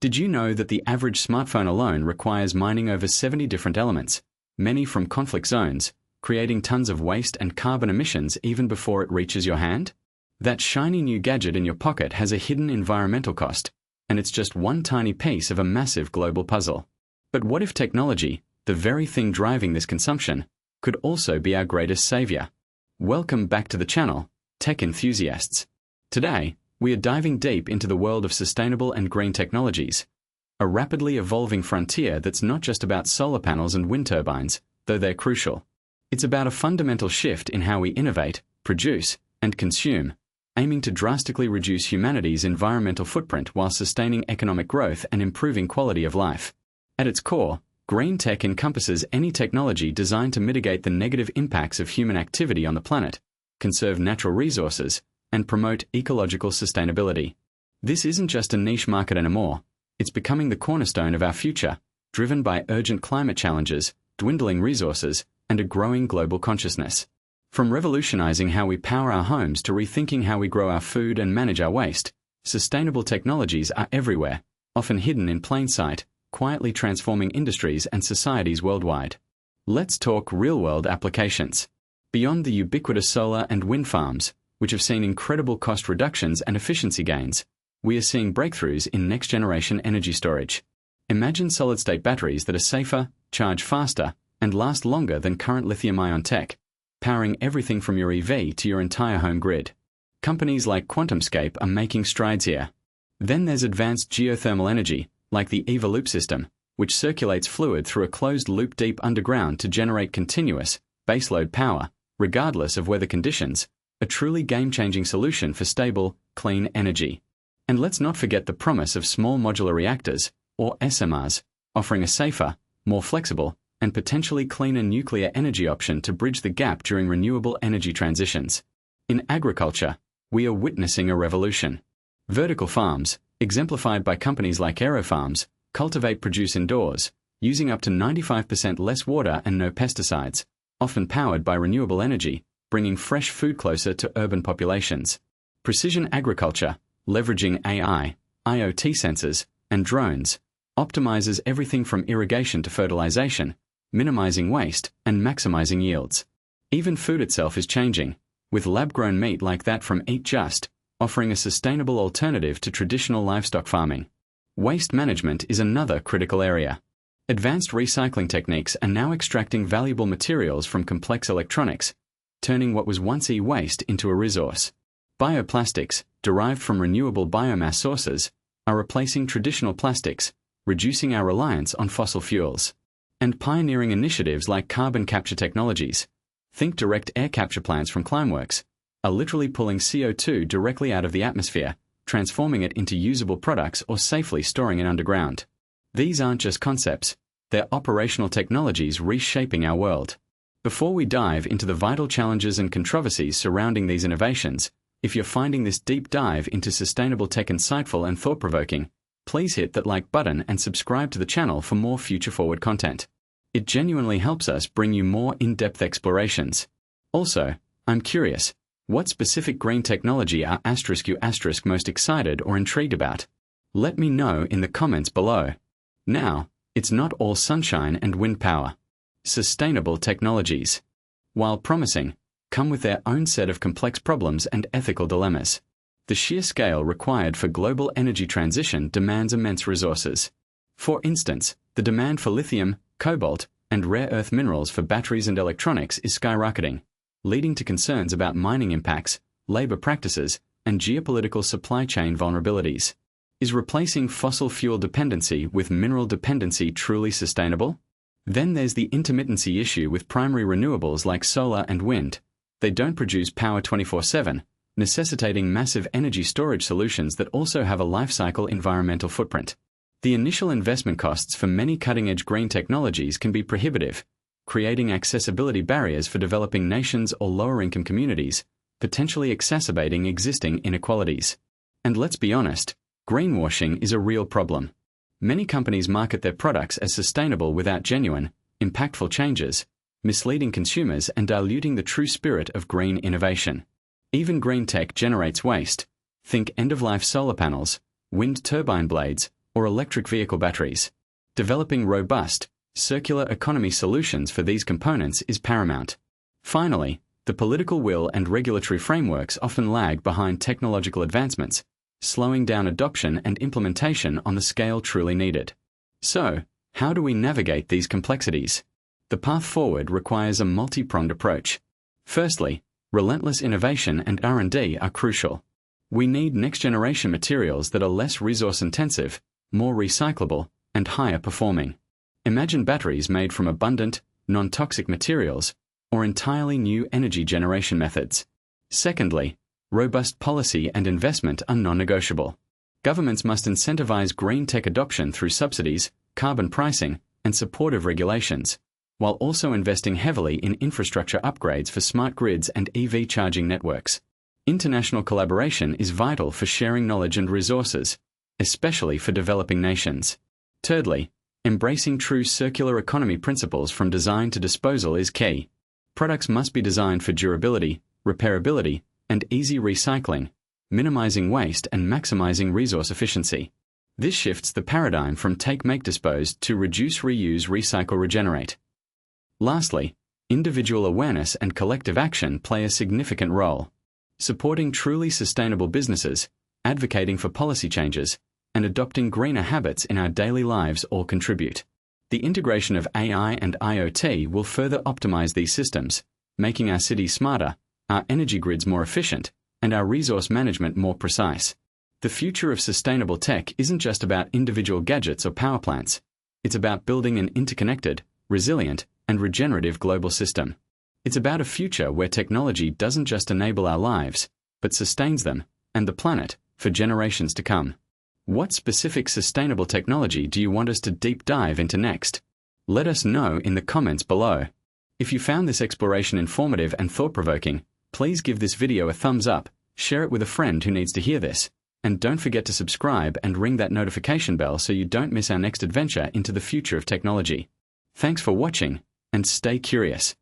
Did you know that the average smartphone alone requires mining over 70 different elements, many from conflict zones, creating tons of waste and carbon emissions even before it reaches your hand? That shiny new gadget in your pocket has a hidden environmental cost, and it's just one tiny piece of a massive global puzzle. But what if technology, the very thing driving this consumption, could also be our greatest savior? Welcome back to the channel, tech enthusiasts. Today, we are diving deep into the world of sustainable and green technologies, a rapidly evolving frontier that's not just about solar panels and wind turbines, though they're crucial. It's about a fundamental shift in how we innovate, produce, and consume, aiming to drastically reduce humanity's environmental footprint while sustaining economic growth and improving quality of life. At its core, green tech encompasses any technology designed to mitigate the negative impacts of human activity on the planet, conserve natural resources, and promote ecological sustainability. This isn't just a niche market anymore, it's becoming the cornerstone of our future, driven by urgent climate challenges, dwindling resources, and a growing global consciousness. From revolutionizing how we power our homes to rethinking how we grow our food and manage our waste, sustainable technologies are everywhere, often hidden in plain sight, quietly transforming industries and societies worldwide. Let's talk real-world applications. Beyond the ubiquitous solar and wind farms, which have seen incredible cost reductions and efficiency gains, we are seeing breakthroughs in next-generation energy storage. Imagine solid-state batteries that are safer, charge faster, and last longer than current lithium-ion tech, powering everything from your EV to your entire home grid. Companies like QuantumScape are making strides here. Then there's advanced geothermal energy, like the EVA Loop system, which circulates fluid through a closed loop deep underground to generate continuous, baseload power, regardless of weather conditions, a truly game-changing solution for stable, clean energy. And let's not forget the promise of small modular reactors, or SMRs, offering a safer, more flexible, and potentially cleaner nuclear energy option to bridge the gap during renewable energy transitions. In agriculture, we are witnessing a revolution. Vertical farms, exemplified by companies like AeroFarms, produce indoors, using up to 95% less water and no pesticides, often powered by renewable energy, bringing fresh food closer to urban populations. Precision agriculture, leveraging AI, IoT sensors, and drones, optimizes everything from irrigation to fertilization, minimizing waste and maximizing yields. Even food itself is changing, with lab-grown meat like that from Eat Just, offering a sustainable alternative to traditional livestock farming. Waste management is another critical area. Advanced recycling techniques are now extracting valuable materials from complex electronics, turning what was once e-waste into a resource. Bioplastics, derived from renewable biomass sources, are replacing traditional plastics, reducing our reliance on fossil fuels. And pioneering initiatives like carbon capture technologies, think direct air capture plants from Climeworks, are literally pulling CO2 directly out of the atmosphere, transforming it into usable products or safely storing it underground. These aren't just concepts, they're operational technologies reshaping our world. Before we dive into the vital challenges and controversies surrounding these innovations, if you're finding this deep dive into sustainable tech insightful and thought-provoking, please hit that like button and subscribe to the channel for more future-forward content. It genuinely helps us bring you more in-depth explorations. Also, I'm curious, what specific green technology are you most excited or intrigued about? Let me know in the comments below. Now, it's not all sunshine and wind power. Sustainable technologies, while promising, come with their own set of complex problems and ethical dilemmas. The sheer scale required for global energy transition demands immense resources. For instance, the demand for lithium, cobalt, and rare earth minerals for batteries and electronics is skyrocketing, leading to concerns about mining impacts, labor practices, and geopolitical supply chain vulnerabilities. Is replacing fossil fuel dependency with mineral dependency truly sustainable? Then there's the intermittency issue with primary renewables like solar and wind. They don't produce power 24/7, necessitating massive energy storage solutions that also have a life cycle environmental footprint. The initial investment costs for many cutting-edge green technologies can be prohibitive, creating accessibility barriers for developing nations or lower-income communities, potentially exacerbating existing inequalities. And let's be honest, greenwashing is a real problem. Many companies market their products as sustainable without genuine, impactful changes, misleading consumers and diluting the true spirit of green innovation. Even green tech generates waste. Think end-of-life solar panels, wind turbine blades, or electric vehicle batteries. Developing robust, circular economy solutions for these components is paramount. Finally, the political will and regulatory frameworks often lag behind technological advancements, slowing down adoption and implementation on the scale truly needed. So, how do we navigate these complexities? The path forward requires a multi-pronged approach. Firstly, relentless innovation and R&D are crucial. We need next-generation materials that are less resource-intensive, more recyclable, and higher performing. Imagine batteries made from abundant, non-toxic materials, or entirely new energy generation methods. Secondly, robust policy and investment are non-negotiable. Governments must incentivize green tech adoption through subsidies, carbon pricing, and supportive regulations, while also investing heavily in infrastructure upgrades for smart grids and EV charging networks. International collaboration is vital for sharing knowledge and resources, especially for developing nations. Thirdly, embracing true circular economy principles from design to disposal is key. Products must be designed for durability, repairability, and easy recycling, minimizing waste and maximizing resource efficiency. This shifts the paradigm from take, make, dispose to reduce, reuse, recycle, regenerate. Lastly, individual awareness and collective action play a significant role. Supporting truly sustainable businesses, advocating for policy changes, and adopting greener habits in our daily lives all contribute. The integration of AI and IoT will further optimize these systems, making our cities smarter, our energy grids more efficient, and our resource management more precise. The future of sustainable tech isn't just about individual gadgets or power plants. It's about building an interconnected, resilient, and regenerative global system. It's about a future where technology doesn't just enable our lives, but sustains them, and the planet, for generations to come. What specific sustainable technology do you want us to deep dive into next? Let us know in the comments below. If you found this exploration informative and thought-provoking, please give this video a thumbs up, share it with a friend who needs to hear this, and don't forget to subscribe and ring that notification bell so you don't miss our next adventure into the future of technology. Thanks for watching, and stay curious.